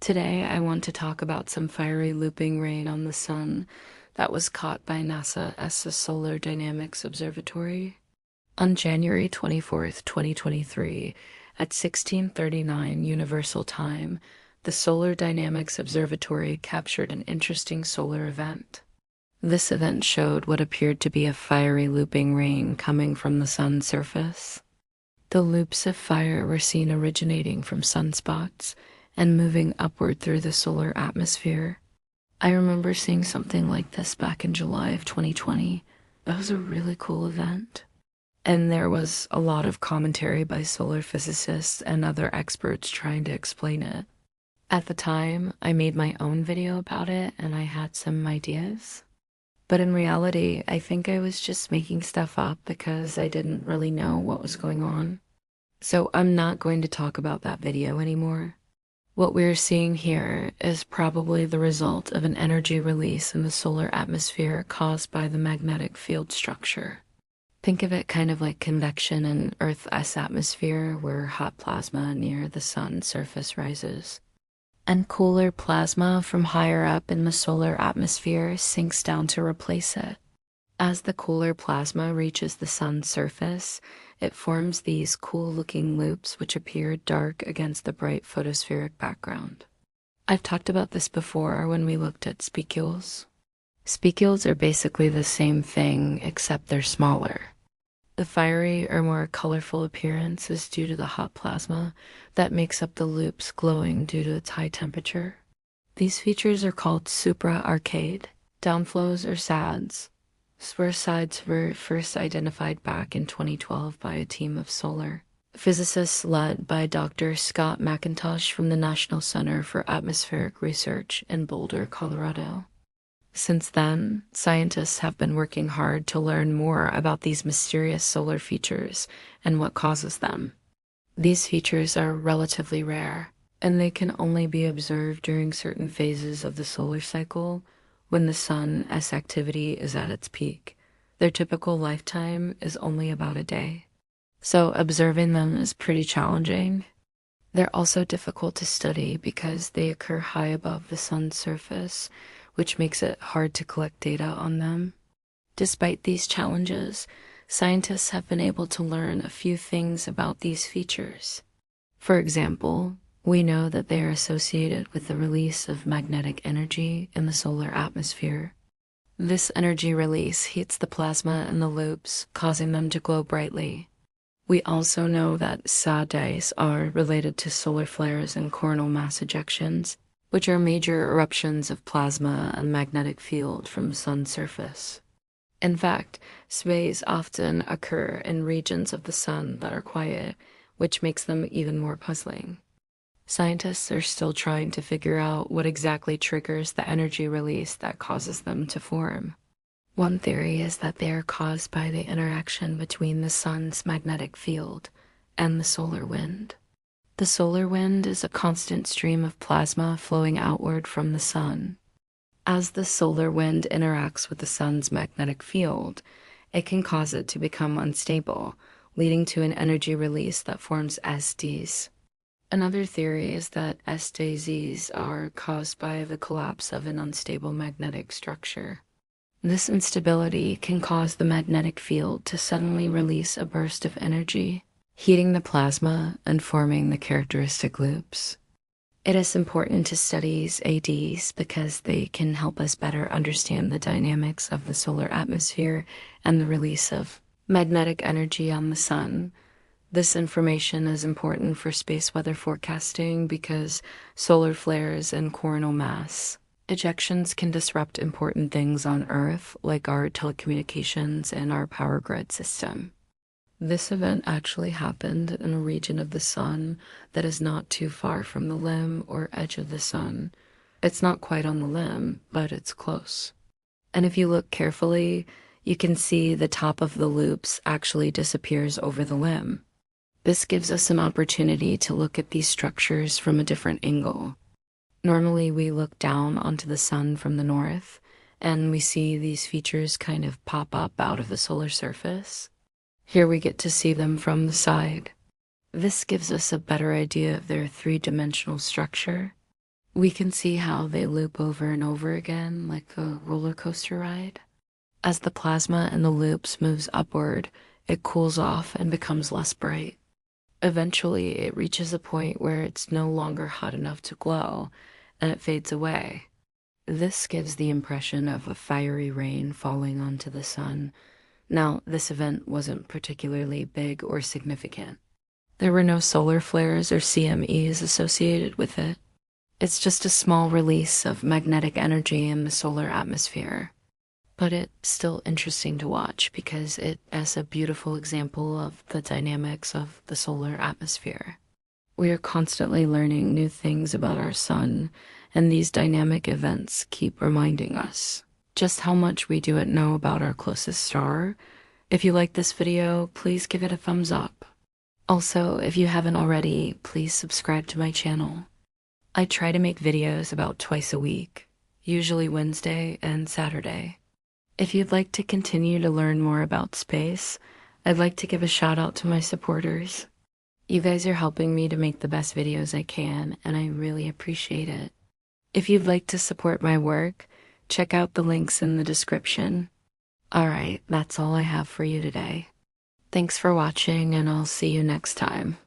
Today, I want to talk about some fiery looping rain on the sun that was caught by NASA as the Solar Dynamics Observatory. On January 24th, 2023, at 16:39 Universal Time, the Solar Dynamics Observatory captured an interesting solar event. This event showed what appeared to be a fiery looping rain coming from the sun's surface. The loops of fire were seen originating from sunspots and moving upward through the solar atmosphere. I remember seeing something like this back in July of 2020. That was a really cool event. And there was a lot of commentary by solar physicists and other experts trying to explain it. At the time, I made my own video about it and I had some ideas. But in reality, I think I was just making stuff up because I didn't really know what was going on. So I'm not going to talk about that video anymore. What we're seeing here is probably the result of an energy release in the solar atmosphere caused by the magnetic field structure. Think of it kind of like convection in Earth's atmosphere, where hot plasma near the sun's surface rises, and cooler plasma from higher up in the solar atmosphere sinks down to replace it. As the cooler plasma reaches the sun's surface, it forms these cool-looking loops which appear dark against the bright photospheric background. I've talked about this before when we looked at spicules. Spicules are basically the same thing, except they're smaller. The fiery or more colorful appearance is due to the hot plasma that makes up the loops glowing due to its high temperature. These features are called supra-arcade, downflows or SADs. Spur sides were first identified back in 2012 by a team of solar physicists led by Dr. Scott McIntosh from the National Center for Atmospheric Research in Boulder, Colorado. Since then, scientists have been working hard to learn more about these mysterious solar features and what causes them. These features are relatively rare, and they can only be observed during certain phases of the solar cycle when the sun's activity is at its peak. Their typical lifetime is only about a day, so observing them is pretty challenging. They're also difficult to study because they occur high above the sun's surface, which makes it hard to collect data on them. Despite these challenges, scientists have been able to learn a few things about these features. For example, we know that they are associated with the release of magnetic energy in the solar atmosphere. This energy release heats the plasma in the loops, causing them to glow brightly. We also know that SADs are related to solar flares and coronal mass ejections, which are major eruptions of plasma and magnetic field from the sun's surface. In fact, SADs often occur in regions of the sun that are quiet, which makes them even more puzzling. Scientists are still trying to figure out what exactly triggers the energy release that causes them to form. One theory is that they are caused by the interaction between the sun's magnetic field and the solar wind. The solar wind is a constant stream of plasma flowing outward from the sun. As the solar wind interacts with the sun's magnetic field, it can cause it to become unstable, leading to an energy release that forms SDs. Another theory is that SDs are caused by the collapse of an unstable magnetic structure. This instability can cause the magnetic field to suddenly release a burst of energy, heating the plasma and forming the characteristic loops. It is important to study SADs because they can help us better understand the dynamics of the solar atmosphere and the release of magnetic energy on the sun. This information is important for space weather forecasting because solar flares and coronal mass ejections can disrupt important things on Earth, like our telecommunications and our power grid system. This event actually happened in a region of the sun that is not too far from the limb or edge of the sun. It's not quite on the limb, but it's close. And if you look carefully, you can see the top of the loops actually disappears over the limb. This gives us an opportunity to look at these structures from a different angle. Normally, we look down onto the sun from the north, and we see these features kind of pop up out of the solar surface. Here we get to see them from the side. This gives us a better idea of their three-dimensional structure. We can see how they loop over and over again like a roller coaster ride. As the plasma in the loops moves upward, it cools off and becomes less bright. Eventually, it reaches a point where it's no longer hot enough to glow, and it fades away. This gives the impression of a fiery rain falling onto the sun. Now, this event wasn't particularly big or significant. There were no solar flares or CMEs associated with it. It's just a small release of magnetic energy in the solar atmosphere. But it's still interesting to watch because it is a beautiful example of the dynamics of the solar atmosphere. We are constantly learning new things about our sun, and these dynamic events keep reminding us just how much we do know about our closest star. If you like this video, please give it a thumbs up. Also, if you haven't already, please subscribe to my channel. I try to make videos about twice a week, usually Wednesday and Saturday. If you'd like to continue to learn more about space, I'd like to give a shout out to my supporters. You guys are helping me to make the best videos I can, and I really appreciate it. If you'd like to support my work, check out the links in the description. Alright, that's all I have for you today. Thanks for watching, and I'll see you next time.